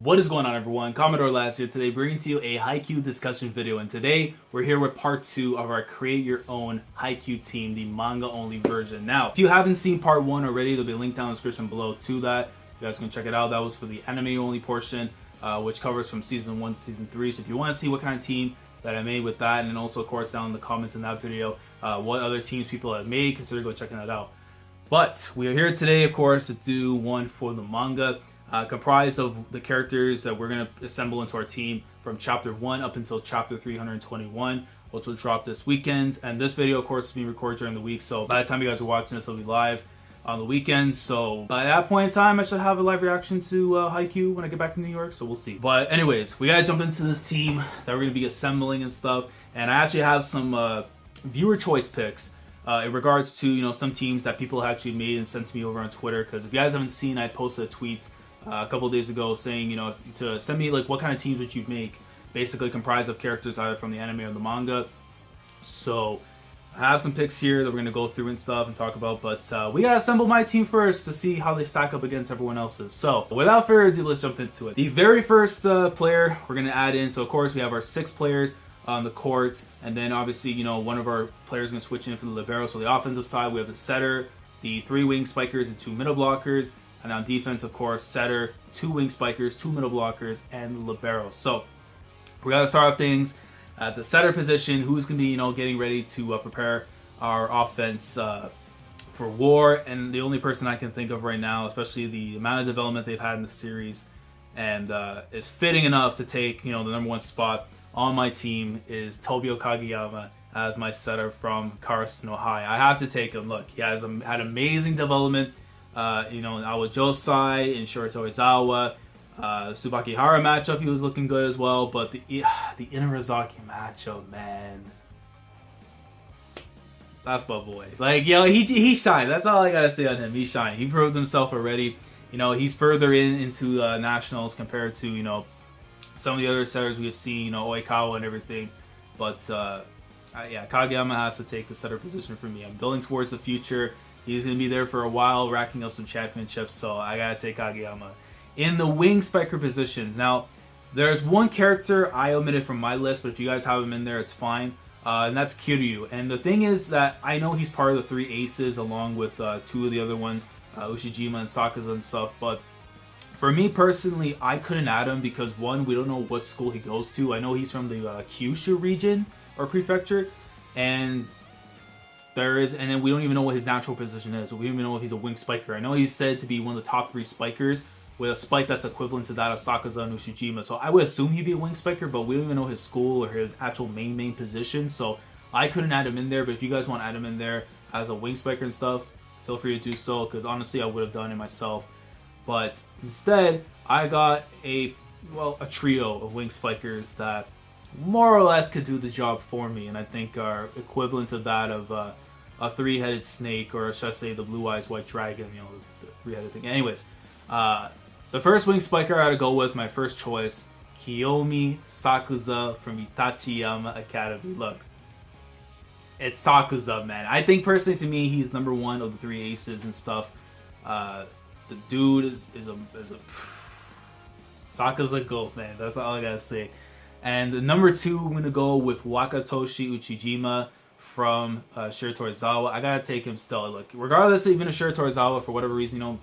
What is going on, everyone? Commodore last here today, bringing to you a Haikyuu discussion video, and today we're here with part 2 of our create your own Haikyuu team, the manga only version. Now, if you haven't seen part 1 already, there'll be a link down in the description below to that. You guys can check it out. That was for the anime only portion, which covers from season 1 to season 3. So if you want to see what kind of team that I made with that, and then also of course down in the comments in that video, what other teams people have made, consider go checking that out. But we are here today, of course, to do one for the manga. Comprised of the characters that we're going to assemble into our team from chapter 1 up until chapter 321, which will drop this weekend. And this video, of course, is being recorded during the week, so by the time you guys are watching this, it'll be live on the weekend. So by that point in time, I should have a live reaction to Haikyuu when I get back to New York, so we'll see. But anyways, we gotta jump into this team that we're going to be assembling and stuff. And I actually have some viewer choice picks in regards to, some teams that people actually made and sent to me over on Twitter. Because if you guys haven't seen, I posted a tweet a couple of days ago saying, to send me like what kind of teams would you make, basically comprised of characters either from the anime or the manga. So I have some picks here that we're going to go through and stuff and talk about, but we got to assemble my team first to see how they stack up against everyone else's. So without further ado, let's jump into it. The very first player we're going to add in, so of course we have our 6 players on the court, and then obviously, one of our players is going to switch in for the Libero. So the offensive side, we have the setter, the 3 wing spikers, and 2 middle blockers. And on defense, of course, setter, 2 wing spikers, 2 middle blockers, and Libero. So we got to start off things at the setter position. Who's going to be, getting ready to prepare our offense for war? And the only person I can think of right now, especially the amount of development they've had in the series, and is fitting enough to take, the #1 spot on my team, is Tobio Kageyama as my setter from Karasu no High. I have to take him. Look, he has had amazing development. In Awa Josai, in Shirato Izawa, Tsubaki Hara matchup, he was looking good as well. But the Inarizaki matchup, man, that's my boy. Like, he shined. That's all I gotta say on him. He shined. He proved himself already. He's further into nationals compared to some of the other setters we have seen, Oikawa and everything. But yeah, Kageyama has to take the setter position for me. I'm building towards the future. He's going to be there for a while, racking up some championships, so I got to take Kageyama. In the wing spiker positions, now, there's one character I omitted from my list, but if you guys have him in there, it's fine, and that's Kiryu. And the thing is that I know he's part of the 3 aces, along with 2 of the other ones, Ushijima and Sakaza and stuff, but for me personally, I couldn't add him because, one, we don't know what school he goes to. I know he's from the Kyushu region, or prefecture, and then we don't even know what his natural position is. So we don't even know if he's a wing spiker. I know he's said to be one of the top 3 spikers with a spike that's equivalent to that of Sakaza and Ushijima. So I would assume he'd be a wing spiker, but we don't even know his school or his actual main position. So I couldn't add him in there, but if you guys want to add him in there as a wing spiker and stuff, feel free to do so, because honestly, I would have done it myself. But instead, I got a trio of wing spikers that more or less could do the job for me, and I think are equivalent to that of a 3-headed snake, or should I say the blue eyes white dragon, the 3-headed thing. Anyways, the first wing spiker I had to go with, my first choice, Kiyomi Sakuza from Itachiyama Academy. Look, it's Sakuza, man. I think personally, to me, he's #1 of the 3 aces and stuff. The dude is a Sakaza goat, man. That's all I gotta say. And the #2, I'm gonna go with Wakatoshi Uchijima from Shiratorizawa. I gotta take him still. Look, regardless of even a Shiratorizawa, for whatever reason,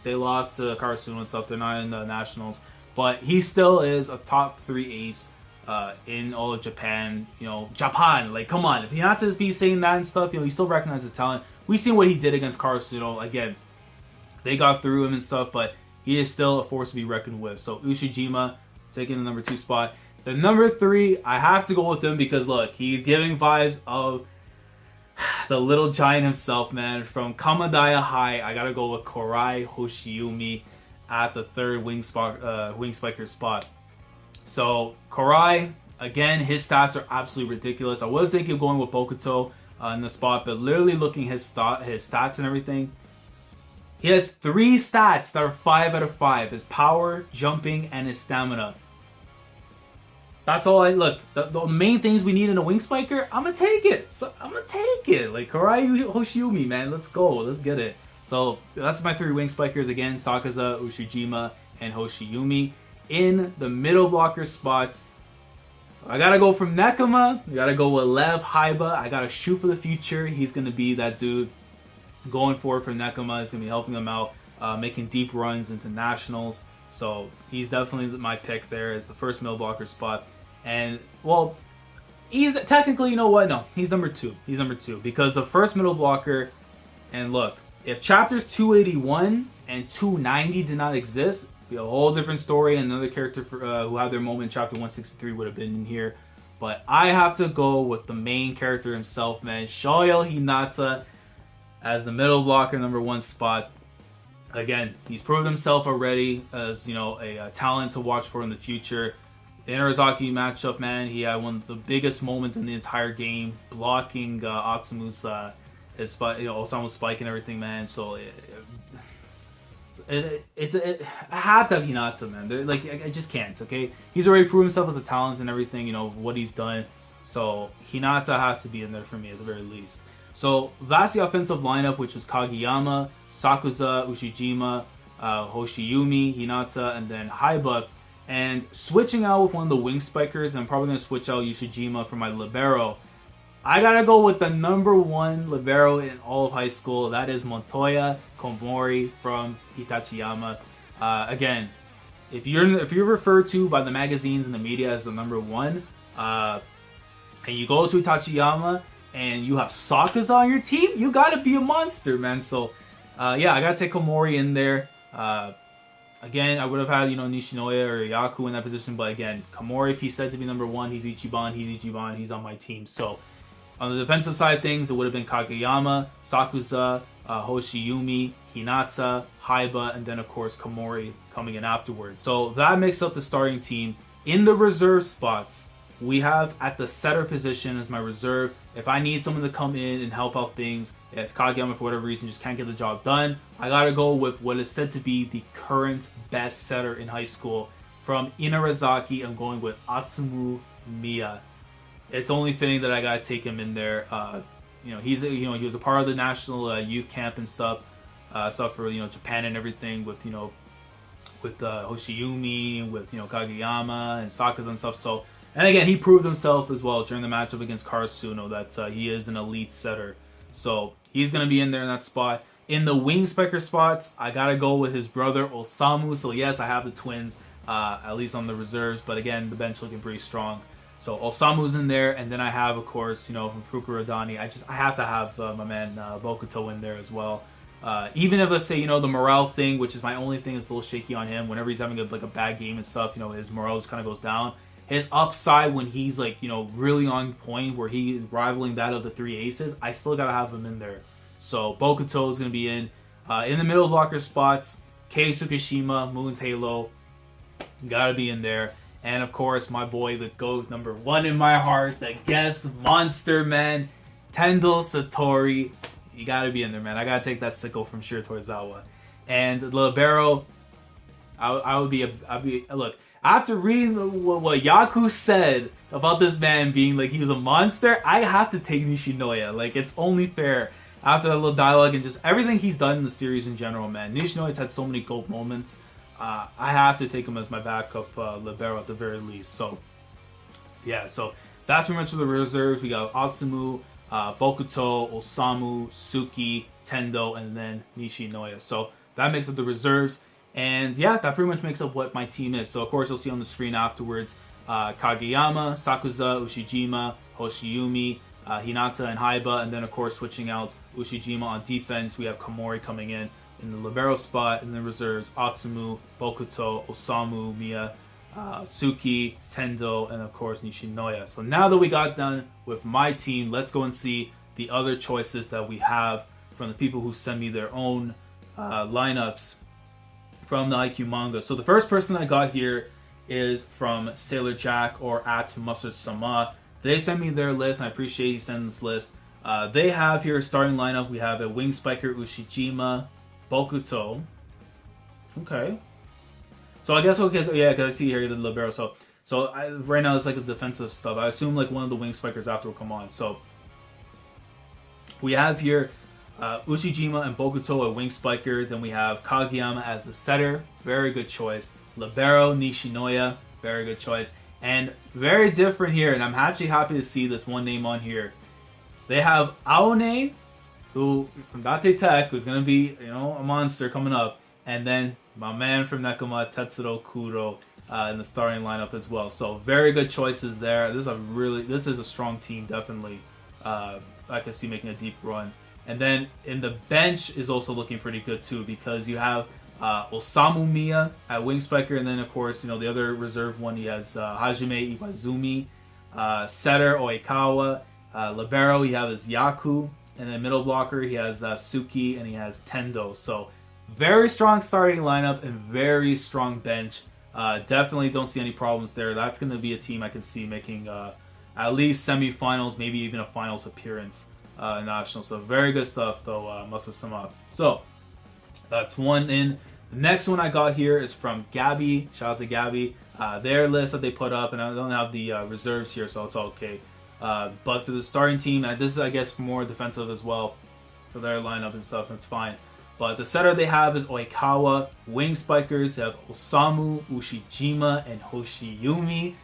they lost to Karasuno and stuff. They're not in the nationals, but he still is a top 3 ace in all of Japan. Japan. Like, come on, if you not to be saying that and stuff, you still recognize his talent. We've seen what he did against Karasuno. Again, they got through him and stuff, but he is still a force to be reckoned with. So Ushijima taking the #2 spot. The #3, I have to go with him because, look, he's giving vibes of the little giant himself, man. From Kamadaya High, I gotta go with Korai Hoshiumi at the 3rd wing spiker spot. So Korai, again, his stats are absolutely ridiculous. I was thinking of going with Bokuto in the spot, but literally looking his stats and everything, he has 3 stats that are 5 out of 5. His power, jumping, and his stamina. That's all look. The main things we need in a wing spiker, I'm gonna take it. So I'm gonna take it. Like, Korai Hoshiumi, man, let's go, let's get it. So that's my 3 wing spikers again: Sakaza, Ushijima, and Hoshiumi. In the middle blocker spots, I gotta go from Nekama. I gotta go with Lev Haiba. I gotta shoot for the future. He's gonna be that dude going forward for Nekama. He's gonna be helping them out, making deep runs into nationals. So he's definitely my pick there as the first middle blocker spot. And well, he's technically, you know what? No, he's number 2. He's number 2 because the first middle blocker. And look, if chapters 281 and 290 did not exist, it'd be a whole different story. And another character who had their moment in chapter 163 would have been in here. But I have to go with the main character himself, man, Shoyo Hinata as the middle blocker, number 1 spot. Again, he's proved himself already as, you know, a talent to watch for in the future. The Inarizaki matchup, man, he had one of the biggest moments in the entire game, blocking Atsumu's his Osamu's spike and everything, man. So I have to have Hinata, man. I just can't. Okay, he's already proven himself as a talent and everything. You know what he's done. So Hinata has to be in there for me at the very least. So that's the offensive lineup, which is Kageyama, Sakuza, Ushijima, Hoshiyumi, Hinata, and then Haiba. And switching out with one of the wing spikers, I'm probably going to switch out Ushijima for my Libero. I got to go with the number 1 Libero in all of high school. That is Montoya Komori from Hitachiyama. Again, if you're referred to by the magazines and the media as the number 1, and you go to Hitachiyama, and you have Sakuza on your team, you gotta be a monster, man. So, yeah, I gotta take Komori in there. Again, I would have had, Nishinoya or Yaku in that position, but again, Komori, if he's said to be number 1, he's Ichiban, he's on my team. So, on the defensive side of things, it would have been Kageyama, Sakuza, Hoshiyumi, Hinata, Haiba, and then, of course, Komori coming in afterwards. So, that makes up the starting team. In the reserve spots, we have at the setter position as my reserve. If I need someone to come in and help out things, if Kageyama for whatever reason just can't get the job done, I gotta go with what is said to be the current best setter in high school. From Inarizaki, I'm going with Atsumu Miya. It's only fitting that I gotta take him in there. He was a part of the national youth camp and stuff for Japan and everything with Hoshiyumi, with Kageyama and Sakuza and stuff. So. And again, he proved himself as well during the matchup against Karasuno that he is an elite setter. So he's going to be in there in that spot. In the wing spiker spots, I got to go with his brother Osamu. So yes, I have the twins, at least on the reserves. But again, the bench looking pretty strong. So Osamu's in there. And then I have, of course, from Fukurodani, I have to have my man Bokuto in there as well. Even if, let's say, the morale thing, which is my only thing that's a little shaky on him. Whenever he's having a bad game and stuff, his morale just kind of goes down. His upside when he's really on point where he is rivaling that of the 3 aces, I still gotta have him in there. So Bokuto is gonna be in the middle blocker spots. Kei Tsukishima, Moon's Halo, gotta be in there. And of course, my boy, the GOAT, number 1 in my heart, the guest monster, man, Tendo Satori. You gotta be in there, man. I gotta take that sickle from Shiro Torizawa. And Libero, I'd be look. After reading what Yaku said about this man being he was a monster, I have to take Nishinoya. It's only fair after that little dialogue and just everything he's done in the series in general, man. Nishinoya's had so many GOAT moments. I have to take him as my backup Libero at the very least. So, yeah, so that's pretty much for the reserves. We got Atsumu, Bokuto, Osamu, Suki, Tendo, and then Nishinoya. So that makes up the reserves. And yeah, that pretty much makes up what my team is. So of course you'll see on the screen afterwards Kageyama, Sakuza, Ushijima, Hoshiyumi, Hinata, and Haiba. And then of course switching out Ushijima on defense, we have Komori coming in the Libero spot. In the reserves, Atsumu, Bokuto, Osamu, Miya, Suki, Tendo, and of course Nishinoya. So now that we got done with my team, let's go and see the other choices that we have from the people who send me their own lineups from the Haikyuu manga. So the first person I got here is from Sailor Jack or at Mustard Sama. They sent me their list, and I appreciate you sending this list. They have here a starting lineup. We have a wing spiker, Ushijima, Bokuto. Okay. So I guess because I see here the Libero. So right now it's the defensive stuff. I assume one of the wing spikers after will come on. So we have here Ushijima and Bokuto a wing spiker. Then we have Kageyama as the setter. Very good choice. Libero, Nishinoya, very good choice. And very different here, and I'm actually happy to see this one name on here. They have Aone, who from Date Tech, who's gonna be a monster coming up, and then my man from Nekoma, Tetsuro Kuro, in the starting lineup as well. So very good choices there. This is a strong team, definitely. I can see making a deep run. And then in the bench is also looking pretty good too, because you have Osamu Miya at wing spiker, and then of course the other reserve one, he has Hajime Iwazumi, setter Oikawa, libero he has Yaku, and then middle blocker he has Suki, and he has Tendo. So very strong starting lineup and very strong bench. Definitely don't see any problems there. That's going to be a team I can see making at least semifinals, maybe even a finals appearance in nationals. So very good stuff though, must sum up. So that's one in. The next one I got here is from Gabby. Shout out to Gabby. Their list that they put up, and I don't have the reserves here, so it's okay. But for the starting team, and this is I guess more defensive as well for their lineup and stuff, it's fine. But the setter they have is Oikawa. Wing spikers, they have Osamu, Ushijima, and Hoshiyumi.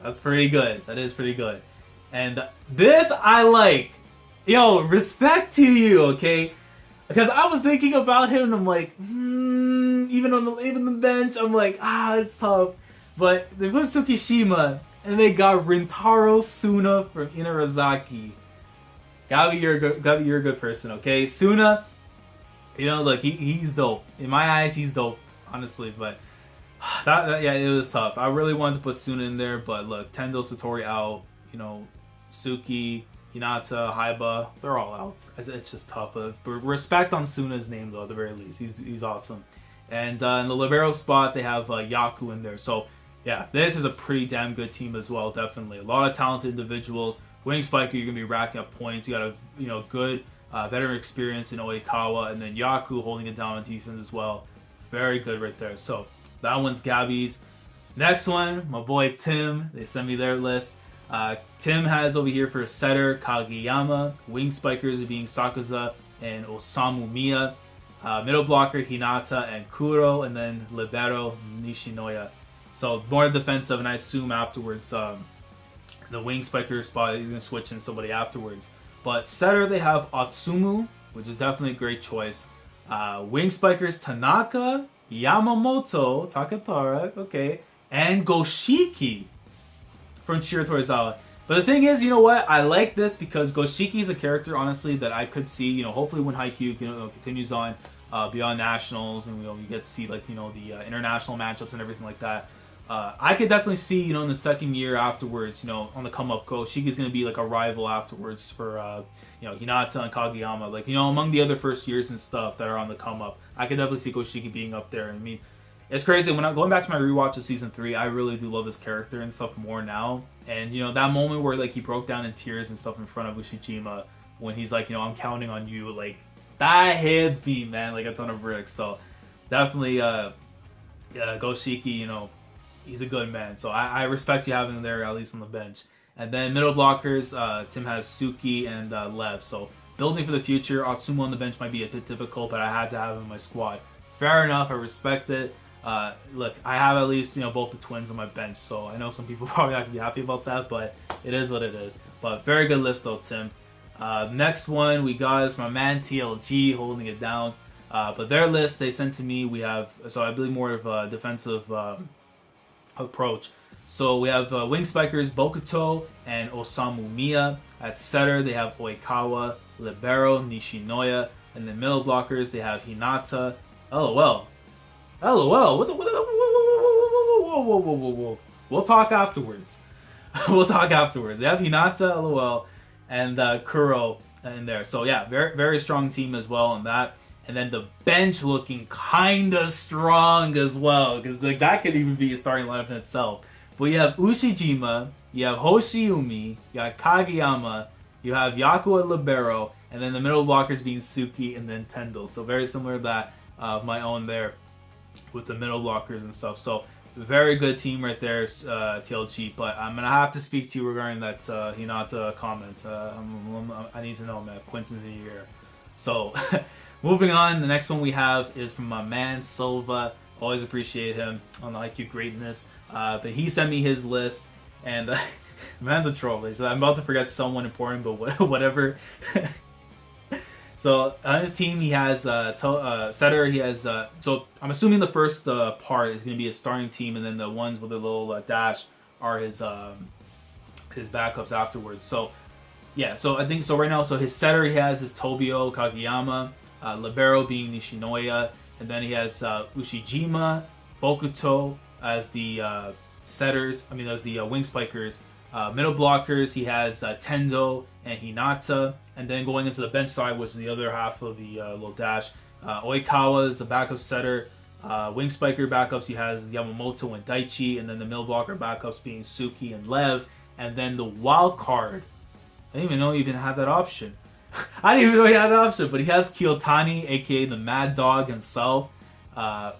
That's pretty good. That is pretty good. And this I like. Yo, respect to you, okay? Because I was thinking about him and I'm like, even on the bench, I'm like, it's tough. But they put Tsukishima and they got Rintaro Suna from Inarizaki. Gabby, you're a good person, okay? Suna, look, he's dope. In my eyes, he's dope, honestly. But it was tough. I really wanted to put Suna in there, but look, Tendo Satori out. Suki, Hinata, Haiba, they're all out. It's just tough. But respect on Suna's name, though, at the very least. He's awesome. And in the libero spot, they have Yaku in there. So, yeah, this is a pretty damn good team as well, definitely. A lot of talented individuals. Wing spiker, you're going to be racking up points. You got a good veteran experience in Oikawa. And then Yaku holding it down on defense as well. Very good right there. So, that one's Gabby's. Next one, my boy Tim. They sent me their list. Tim has over here for setter Kageyama, wing spikers being Sakuza and Osamu Miya, middle blocker Hinata and Kuro, and then libero Nishinoya. So more defensive, and I assume afterwards the wing spiker spot you're gonna switch in somebody afterwards. But setter they have Atsumu, which is definitely a great choice. Wing spikers Tanaka, Yamamoto, Takatara, okay, and Goshiki from Shiro Torizawa. But the thing is, you know what? I like this because Goshiki is a character, honestly, that I could see, hopefully when Haikyuu continues on beyond nationals, and we get to see the international matchups and everything like that. I could definitely see, in the second year afterwards, on the come up, Goshiki's going to be like a rival afterwards for Hinata and Kageyama, among the other first years and stuff that are on the come up. I could definitely see Goshiki being up there. I mean, it's crazy. When I'm going back to my rewatch of season 3, I really do love his character and stuff more now. And that moment where he broke down in tears and stuff in front of Ushijima when he's like, I'm counting on you, that hit me, man, like a ton of bricks. So definitely, Goshiki, he's a good man. So I respect you having him there at least on the bench. And then middle blockers, Tim has Suki and Lev. So building for the future. Atsumu on the bench might be a bit difficult, but I had to have him in my squad. Fair enough. I respect it. Look, I have at least both the twins on my bench, so I know some people probably not gonna be happy about that, but it is what it is. But very good list though, Tim. Next one we got is from my man TLG holding it down. But their list they sent to me, we have, so I believe more of a defensive approach. So we have wing spikers Bokuto and Osamu Miya. At setter they have Oikawa, libero Nishinoya, and then middle blockers they have Hinata. LOL. What the, whoa. We'll talk afterwards. We'll talk afterwards. They have Hinata, LOL, and Kuro in there. So yeah, very, very strong team as well on that. And then the bench looking kinda strong as well, because that could even be a starting lineup in itself. But you have Ushijima, you have Hoshiyumi, you have Kageyama, you have Yaku and Libero, and then the middle blockers being Suki and then Tendo. So very similar to that of my own there with the middle blockers and stuff. So very good team right there, TLG. But I'm gonna have to speak to you regarding that Hinata comment. I need to know, man. Quinton's in your ear. So moving on, the next one we have is from my man Silva Always appreciate him on the Haikyuu greatness. But he sent me his list, and man's a troll. So I'm about to forget someone important, but whatever. So on his team, he has setter. He has so I'm assuming the first part is going to be his starting team, and then the ones with a little dash are his backups afterwards. So yeah, so I think so right now. So his setter he has his Tobio Kageyama, Libero being Nishinoya, and then he has Ushijima, Bokuto as the setters. I mean, as the wing spikers. Middle blockers, he has Tendo and Hinata. And then going into the bench side, which is the other half of the little dash, Oikawa is the backup setter. Wing spiker backups, he has Yamamoto and Daichi. And then the middle blocker backups being Suki and Lev. And then the wild card, I didn't even know he even had that option. I didn't even know he had that option, but he has Kiyotani, aka the Mad Dog himself. I'm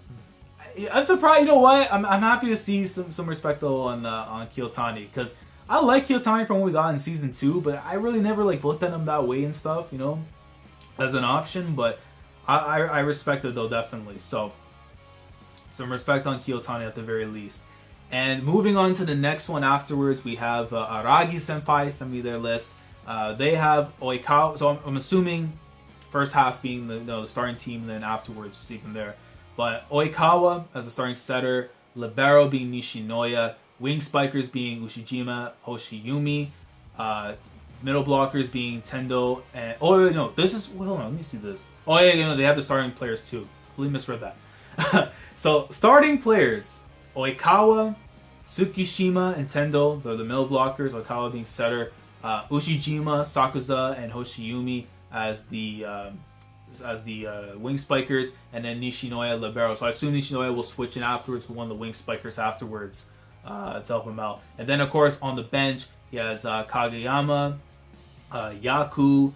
surprised. You know what? I'm happy to see some respect though on Kiyotani, because I like Kiyotani from what we got in season 2, but I really never like looked at him that way and stuff, you know, as an option. But I respect it though, definitely. So some respect on Kiyotani at the very least. And moving on to the next one afterwards, we have Aragi Senpai sent me their list. They have Oikawa, so I'm assuming first half being the starting team, and then afterwards see from there. But Oikawa as the starting setter, Libero being Nishinoya, wing spikers being Ushijima, Hoshiyumi, middle blockers being Tendo, and hold on, let me see this. Oh yeah, they have the starting players too. Completely misread that. So starting players, Oikawa, Tsukishima, and Tendo, they're the middle blockers. Oikawa being setter, Ushijima, Sakuza, and Hoshiyumi as the wing spikers, and then Nishinoya, Libero. So I assume Nishinoya will switch in afterwards to one of the wing spikers afterwards to help him out. And then of course on the bench he has Kageyama, Yaku.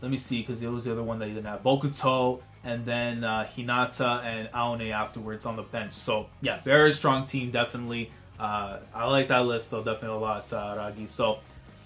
Let me see, because it was the other one that he didn't have. Bokuto, and then Hinata and Aone afterwards on the bench. So yeah, very strong team, definitely. I like that list though, definitely a lot, Ragi. So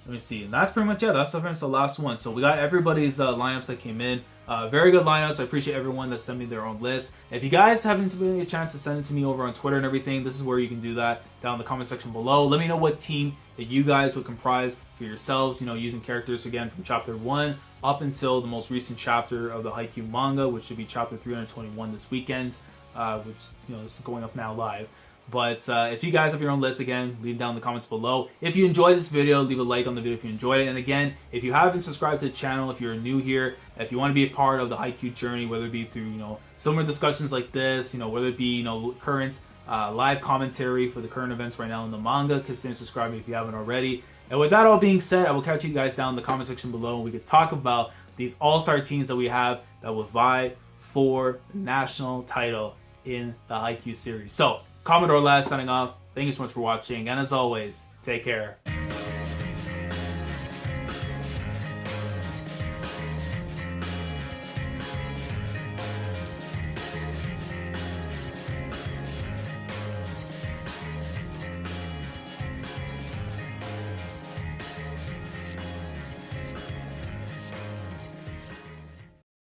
let me see. And that's pretty much it. That's pretty much the last one. So we got everybody's lineups that came in. Very good lineups. I appreciate everyone that sent me their own list. If you guys haven't given me a chance to send it to me over on Twitter and everything, this is where you can do that down in the comment section below. Let me know what team that you guys would comprise for yourselves, you know, using characters again from chapter 1 up until the most recent chapter of the Haikyuu manga, which should be chapter 321 this weekend, which, you know, this is going up now live. But if you guys have your own list, again, leave down in the comments below. If you enjoyed this video, leave a like on the video if you enjoyed it. And again, if you haven't subscribed to the channel, if you're new here, if you want to be a part of the Haikyuu journey, whether it be through, you know, similar discussions like this, you know, whether it be, you know, current live commentary for the current events right now in the manga, consider subscribing if you haven't already. And with that all being said, I will catch you guys down in the comment section below, and we could talk about these all-star teams that we have that will vie for the national title in the Haikyuu series. So, Commodore Lad signing off. Thank you so much for watching, and as always, take care.